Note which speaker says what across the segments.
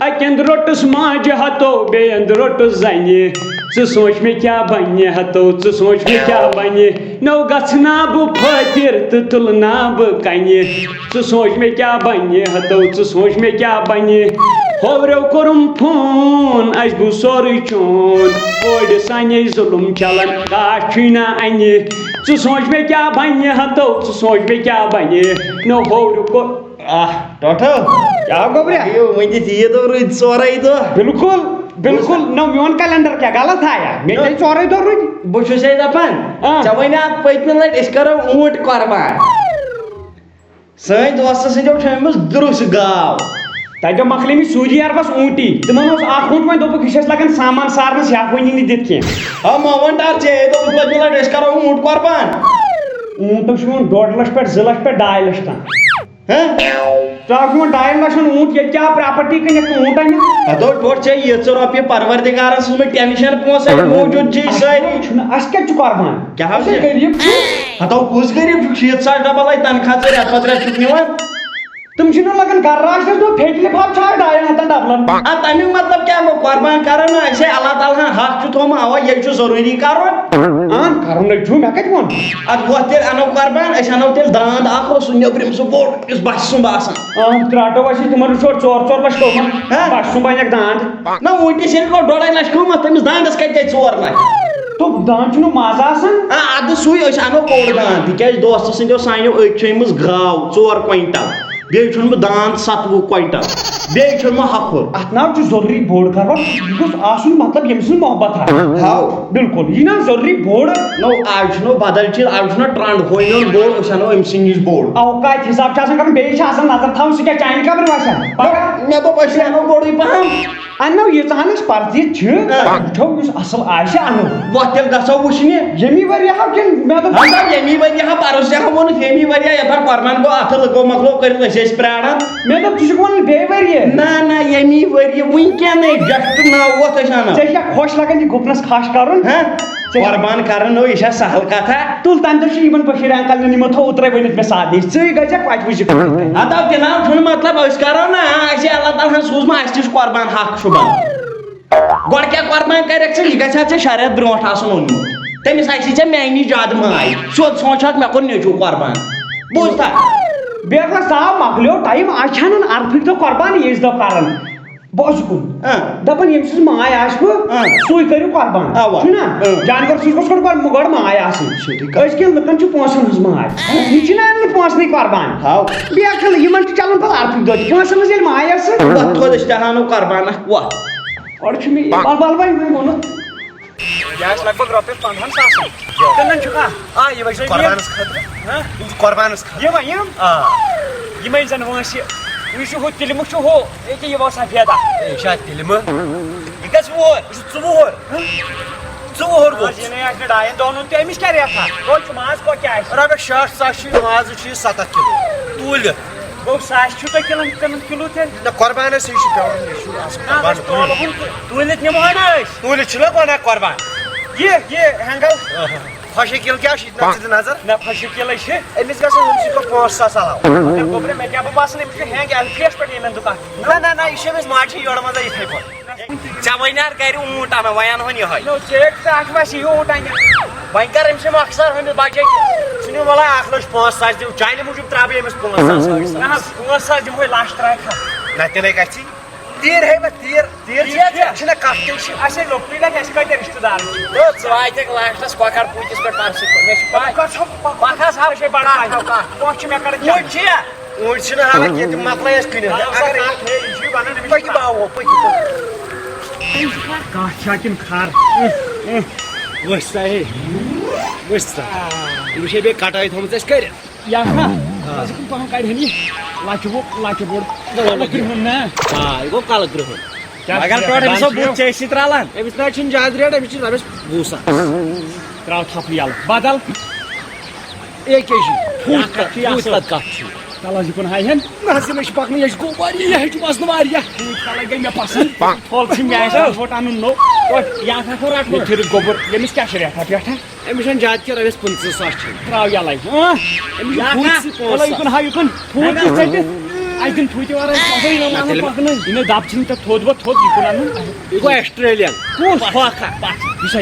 Speaker 1: اکند roots ماجہ ہتو بیند roots زنہِ ژٕ سوچ مےٚ کیٛاہ بنہِ ہتو ژٕ سوچ مےٚ کیٛاہ بنہِ نو گژھنا بہٕ پھٲتِر تہٕ تُلنا بہٕ کنہِ ژٕ سوچ مےٚ کیٛاہ بنہِ ہتو ژٕ سوچ مےٚ کیٛاہ بنہِ ہوریو کوٚرُم فون اَسہِ گوٚو سورُے چون کورِ سانے ظُلُم چلان گاش چھُے نہ اَنہِ ژٕ سوچ مےٚ کیٛاہ بنہِ ہتو ژٕ سوچ مےٚ کیٛاہ بنہِ نو ہوریو کوٚر
Speaker 2: ٹوٹھو
Speaker 1: کیٛاہ گوٚبریا
Speaker 2: ؤنِتھ عیٖد روٗدۍ ژورے دۄہ
Speaker 1: بالکل بالکل نو میون کیلنڈر کیا غلط آیا مےٚ تے ژورے دۄہ روٗدۍ
Speaker 2: بہٕ چھُسے دپان ژےٚ وَنے اَتھ پٔتمہِ لٹہِ أسۍ کرو اوٗنٹ قۄربان سٲنۍ دوستہٕ سٕنٛدیو چھٲمٕژ دُرُس گاو
Speaker 1: تتہِ مۄکلے سعوٗدی عربس اوٗنٹی تِمن اوس اکھ اوٗنٹ وۄنۍ دوٚپُکھ یہِ چھِ اَسہِ لگان سامان سارنس یہِ ہٮ۪کہٕ وۄنی نہٕ دِتھ کینٛہہ
Speaker 2: مومنٹار ژےٚ دوٚپُتھ پٔتمہِ لٹہِ أسۍ کرو اوٗنٹ قۄربان
Speaker 1: اوٗنٹس چھُ وۄنۍ 1.5 لچھ پٮ۪ٹھ 2 لچھ پٮ۪ٹھ 2.5 لچھ تام ژٕ چھُ وۄنۍ 2.5 لچھن اوٗنٹ ییٚتہِ کیٛاہ پراپرٹی کٕنِکھ نہٕ اوٗنٹ اَنہِ
Speaker 2: ہتو ٹوٹھ ژےٚ ییٖژٕ رۄپیہِ پروردِگارن سوٗزمٕتۍ ٹٮ۪نشن پونٛسہٕ موٗجوٗد چھِ سٲری
Speaker 1: چھُنہٕ اَسہِ کتہِ چھُ قۄربان
Speaker 2: کیٛاہ حظ
Speaker 1: أسۍ غریٖب چھِ
Speaker 2: ہتو کُس غریٖب چھُکھ 60,000 ڈبل تنخواہ ژٕ رٮ۪تھ پتہٕ رٮ۪تھ چھُکھ نِوان
Speaker 1: تِم چھِنہٕ لگان گرٕ راشنس دوٚپ پھیٚکہِ لِفاف چھا 2.5 ڈبلن
Speaker 2: تمیُک مطلب کیٛاہ گوٚو قۄربان کرو نہٕ اَسے اللہ تعالیٰ ہن حق چھُ تھوٚومُت اوا ییٚلہِ چھُ ضروٗری کرُن
Speaker 1: کرُن نَے چھُ مےٚ کتہِ ووٚن
Speaker 2: ادٕ گوٚو تیٚلہِ انو قۄربان أسۍ انو تیٚلہِ داند اکھ سُہ نیبرِم سُہ بوٚڑ یُس بچہِ سُنٛمب آسان
Speaker 1: ترٛاٹو اَسہِ تِمن وٕچھو 4 لچھ قۭمتھ بچہِ سُنٛمب اَنٮ۪کھ داند
Speaker 2: نہ وٕنکیٚس ییٚلہِ گوٚو 2.5 لچھ قۭمتھ تٔمِس داندس کتہِ گٔے 4 لچھ
Speaker 1: دوٚپ داند چھُنہٕ مزٕ آسان
Speaker 2: ادٕ سُے أسۍ انو بوٚڑ داند تِکیٛازِ دوستہٕ سٕنٛدیو سانیو أکۍ چھِ أنمٕژ گاو 4 کوینٹل بیٚیہِ چھُنہٕ بہٕ داند 27 کوینٹل بیٚیہِ چھُنہٕ مےٚ ہکھُر
Speaker 1: اتھ ناو چھُ ضروٗری بوٚڑ کرو یہِ گوٚژھ آسُن مطلب ییٚمہِ سٕنٛز محبت
Speaker 2: ہاو
Speaker 1: بالکل یہِ نا ضروٗری بوٚڑ
Speaker 2: نو آز چھُنہٕ بدل چیٖز آز چھُنہ ٹرنڈ ہوے نیُن بوٚڑ أسۍ انو أمۍ سٕنٛدِ نِش بوٚڑ
Speaker 1: اوقات حساب چھُ آسان کرُن بیٚیہِ چھِ آسان نظر تھاوُن سُہ کیٛاہ چانہِ خبرٕ وسان
Speaker 2: مےٚ دوٚپ أسۍ انو بوٚڑٕے پہم
Speaker 1: انو ییٖژاہن أسۍ پرزِتھ چھِ وٕچھو یُس اصل آسہِ انو
Speaker 2: وۄتھ تیٚلہِ گژھو وٕچھنہِ
Speaker 1: ییٚمی ؤرۍ ہا کِنہٕ مےٚ دوٚپ
Speaker 2: ییٚمی ؤرۍ ہا پرُس ہا ووٚنُتھ ییٚمی ؤرۍ یتھا قۄربان گوٚو اتھٕ لگو مۄکلو کٔرِتھ أسۍ ٲسۍ پیاران
Speaker 1: مےٚ دوٚپ ژٕ چھُکھ ونان بیٚیہِ ؤرۍ
Speaker 2: نہ نہ ییٚمی ؤرۍ وٕنکیٚنٕے جسٹ 9 وۄتھ أسۍ انو
Speaker 1: ژےٚ چھا خۄش لگان یہِ گُپنس کھش کرُن
Speaker 2: قۄربان کرن نو یہِ چھا سہل کتھا
Speaker 1: تُل تمہِ دۄہ چھُ یِمن بشیٖر انکل نِن یِمو تھوٚو اوترے ؤنِتھ مےٚ ساتھ نِش ژٕے گژھکھ پتہٕ وٕچھِکھ
Speaker 2: ادو جناب چھُنہٕ مطلب أسۍ کرو نہ اَسہِ اللہ تعالیٰ ہن سوٗزمُت اَسہِ تہِ چھُ قۄربان حق صُبحن گۄڈٕ کیٛاہ قۄربان کریکھ ژٕ یہِ گژھِ ہا ژےٚ 6 رٮ۪تھ برونٛٹھ آسُن اوٚنمُت تٔمِس آسی ژےٚ میانہِ نِش زیادٕ ماے سیوٚد سونٛچہکھ مےٚ کوٚر نیٚچوٗ قۄربان بوٗزتھا
Speaker 1: بیٚیہِ اکھ صاف مۄکلیو ٹایم آز چھِ انان عرفٕکۍ دۄہ قۄربان عیٖذ دۄہ کران بوز کُن دپان ییٚمہِ سٕنٛز ماے آسوٕ سُے کٔرِو قۄربان چھُنہ جانور سٕنٛز گوٚژھ گۄڈٕ ماے آسٕنۍ أزکٮ۪ن لُکن چھِ پونٛسن ہٕنٛز ماے یہِ چھِنہ اننہٕ پونٛسنٕے قۄربان بیٚیہِ یِمن چھُ چلان پتہٕ عرفٕکۍ دۄہ تہِ پونٛسن ہٕنٛز ییٚلہِ ماے آسہِ
Speaker 2: تھوٚد أسۍ تہِ انو قۄربان وۄتھ
Speaker 1: گۄڈٕ چھُ مےٚ بل وۄنۍ ووٚنُتھ
Speaker 3: یہِ آسہِ لگ بگ رۄپیس 15,000 کٕنان چھُکھا یِمے چھِ قۄربانس خٲطرٕ قۄربانس خٲطرٕ یِمے زن وٲنٛسہِ یہِ چھُ ہُہ تِلمہٕ چھُ ہُہ ییٚکیٛاہ یہِ وسان فیدا یہِ چھا تِلمہٕ یہِ گژھِ وُہُر یہِ چھُ 24 گوٚو یِنٕے آسہِ نہٕ 2 دۄہن ہُنٛد تہِ أمِس کیٛاہ ریٹھا توتہِ چھُ ماز کوتاہ آسہِ رۄپیس 60,000 چھُ مازٕ چھُ یہِ 7 کِلوٗ توٗلِتھ گوٚو 100 چھُو تۄہہِ کٕنان کِلوٗ تیٚلہِ نہ قۄربانس یہِ چھُ پیٚوان توٗلِتھ نِمہو نا أسۍ توٗلِتھ چھُنہ ونان قۄربان یہِ ہٮ۪نٛگل خۄشکیل کیٛاہ چھُ ژٕ نظر نہ خۄشکیلٕے چھِ أمِس گژھن ہُم سۭتۍ گوٚو 5,000 علاوٕ گوٚبرِ مےٚ کیٛاہ بہٕ باسان أمِس چھُ ہٮ۪نٛگ ایلفیس پٮ۪ٹھ ییٚمٮ۪ن دُکان نہ یہِ چھِ أمِس ماجہِ یورٕ منٛزے یِتھٕے پٲٹھۍ ژےٚ وَنہِ ہَر گرِ اوٗنٹ اَنو وۄنۍ اَنہون یِہوے ژےٚ وَسہِ یہِ اوٗنٹ اَنہِ وۄنۍ کر أمِس مۄخصر ہٲمِس بچے ژٕ نِو وَلہٕ 1,05,000 دِو چانہِ موٗجوٗب ترٛاو بہٕ أمِس 5,000 نہ حظ 5,000 دِمہوے لچھ ترٛاوکھا نہ تیٚلے گژھِ تیٖر ہے تیٖر چھِنہ کَتھ تیٚلہِ چھِ اَسے لۄکٹُے لگہِ اَسہِ کۭتیاہ رِشتہٕ دار چھِ ژٕ واتکھ لاسٹس کۄکر پوٗتِس پٮ۪ٹھ پرسٕے مےٚ چھِ پاے پکھ حظ چھِ مےٚ کَران اوٗنٛٹۍ چھِنہٕ ہاوان کینٛہہ تِم مۄکلٲے اَسہِ کٕنِتھ پٔکِو باو
Speaker 1: کَتھ چھا کِنہٕ کھر
Speaker 3: وٕچھ سا ہے وٕچھ سا یہِ وٕچھے بیٚیہِ کٹٲے تھٲومٕژ اَسہِ کٔرِتھ
Speaker 1: یہِ نا پہم کڑہن یہِ لچہِ بوٚڑ کرٛہُن نا
Speaker 3: یہِ گوٚو کلہٕ کرٛہُن
Speaker 1: اگر ٹوٹھ أمِس بُتھ ژےٚ ٲسی ترٛالان
Speaker 3: أمِس نہ چھِنہٕ زیادٕ ریٹ أمِس چھِ رۄپیس 20,000
Speaker 1: ترٛاو تھپھ یَلہٕ بدل
Speaker 3: کَتھ چھِ
Speaker 1: چل حظ یہِ کُن ہاے ہن
Speaker 3: نہ حظ یہِ چھِ پکنہٕ یہِ گوٚو واریاہ یہِ ہیٚچھ باسنہٕ واریاہ
Speaker 1: کَلے گٔے مےٚ پسنٛد تھول چھِ مےٚ آسہِ فوٹ اَنُن نوٚو یہِ ہسا کوٚر رٹُن پھِرِ گوٚبُر ییٚمِس کیٛاہ چھِ ریٹھا پٮ۪ٹھا
Speaker 3: أمِس چھَنہٕ زیادٕ کینٛہہ رۄپیس 25,000 چھِ
Speaker 1: ترٛاو یَلے یہِ کُن ہاو یہِ کُن فوٹ تہِ ژٔٹِتھ I can tweet your in a adoption to Todd what Todd you
Speaker 2: go Australian.
Speaker 1: You say,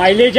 Speaker 1: mileage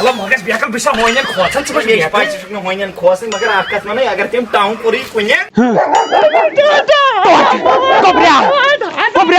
Speaker 3: Allah magas biarkan bisa hoinyan khosan
Speaker 2: Coba dia pakai cuma hoinyan khosan magar akas mana ya agar tim tahun puri punya.
Speaker 1: Kobra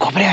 Speaker 1: Kobra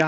Speaker 2: ya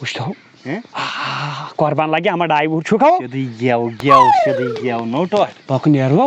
Speaker 1: Usto Qurbaan lagi ama dai wur chuka
Speaker 2: Shadi gyao no to
Speaker 1: Pak nervo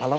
Speaker 2: Halo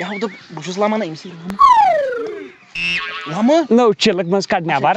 Speaker 2: Ya udah busus lama na imsi lama
Speaker 1: no chilak mas kad nabar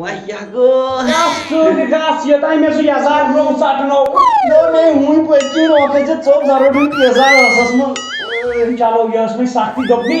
Speaker 2: Wah ya go
Speaker 1: gas ya tai me su ya zar bro satno
Speaker 2: no hui peki ro ke je chop zaro dun ke za sasma
Speaker 1: chalo yas me sakti dobni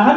Speaker 1: aham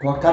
Speaker 2: Dokter